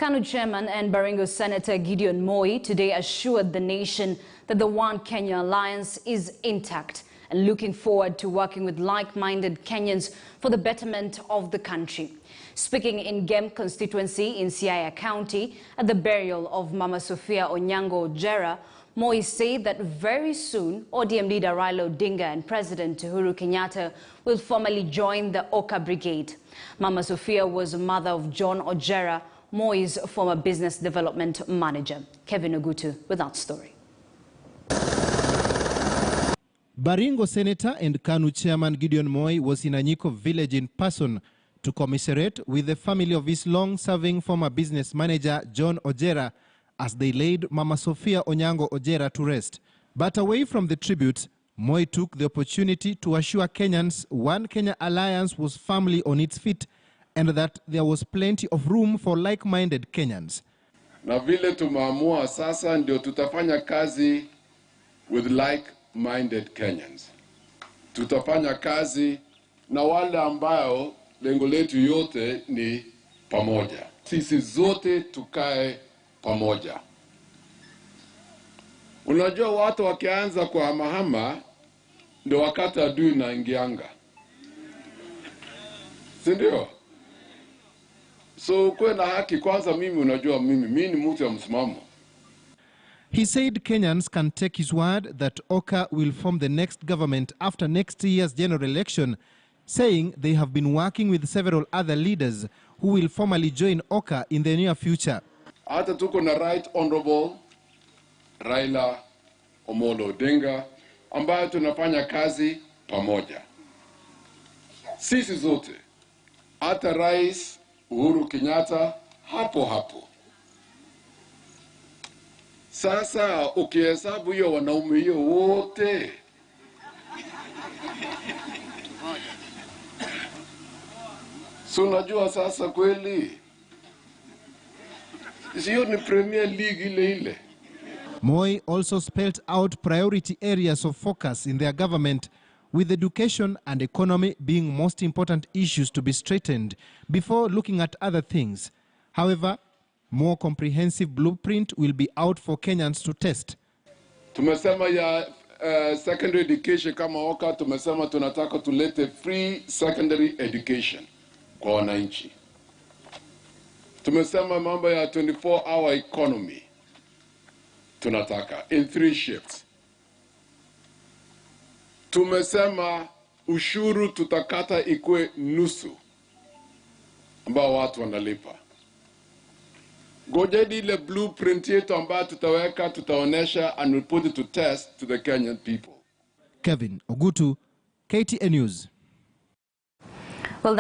KANU Chairman and Baringo Senator Gideon Moi today assured the nation that the One Kenya Alliance is intact and looking forward to working with like-minded Kenyans for the betterment of the country. Speaking in Gem constituency in Siaya County at the burial of Mama Sophia Onyango Ojera, Moi said that very soon ODM leader Raila Odinga and President Uhuru Kenyatta will formally join the OKA brigade. Mama Sophia was mother of John Ojera, Moi's former business development manager. Kevin Ogutu with that story. Baringo Senator and KANU Chairman Gideon Moi was in Anyiko village in person to commiserate with the family of his long-serving former business manager John Ojera as they laid Mama Sophia Onyango Ojera to rest. But away from the tribute, Moi took the opportunity to assure Kenyans One Kenya Alliance was firmly on its feet and that there was plenty of room for like-minded Kenyans. Na vile tumeamua sasa ndio tutafanya kazi with like-minded Kenyans. Tutafanya kazi na wale ambao lengo letu yote ni pamoja. Sisi zote tukae pamoja. Unajua watu wakianza kuhamahama ndio wakati adui na ingianga. Si ndio? So kuwe na haki kwanza mimi unajua mimi ni mtu ya msimamo. He said Kenyans can take his word that OKA will form the next government after next year's general election, saying they have been working with several other leaders who will formally join OKA in the near future. Hata tuko na Right Honorable Raila Omolo Odinga ambayo tunafanya kazi pamoja. Sisi zote, hata Rais Uhuru Kenyatta hapo. Sasa ukihesabu hiyo wanaume hiyo wote, so unajua sasa kweli sio ni Premier League ile. Moi also spelled out priority areas of focus in their government, with education and economy being most important issues to be straightened before looking at other things. However, more comprehensive blueprint will be out for Kenyans to test. Tumesema ya secondary education kama OKA, tumesema tunataka tulete free secondary education kwa wananchi. Tumesema mambo ya 24-hour economy tunataka in 3 shifts. Tumesema ushuru tutakata ikue nusu ambao watu wanalipa. Ngojeni ile blueprint yetu ambayo tutaweka, tutaonesha and we'll put it to test to the Kenyan people. Kevin Ogutu, KTN News.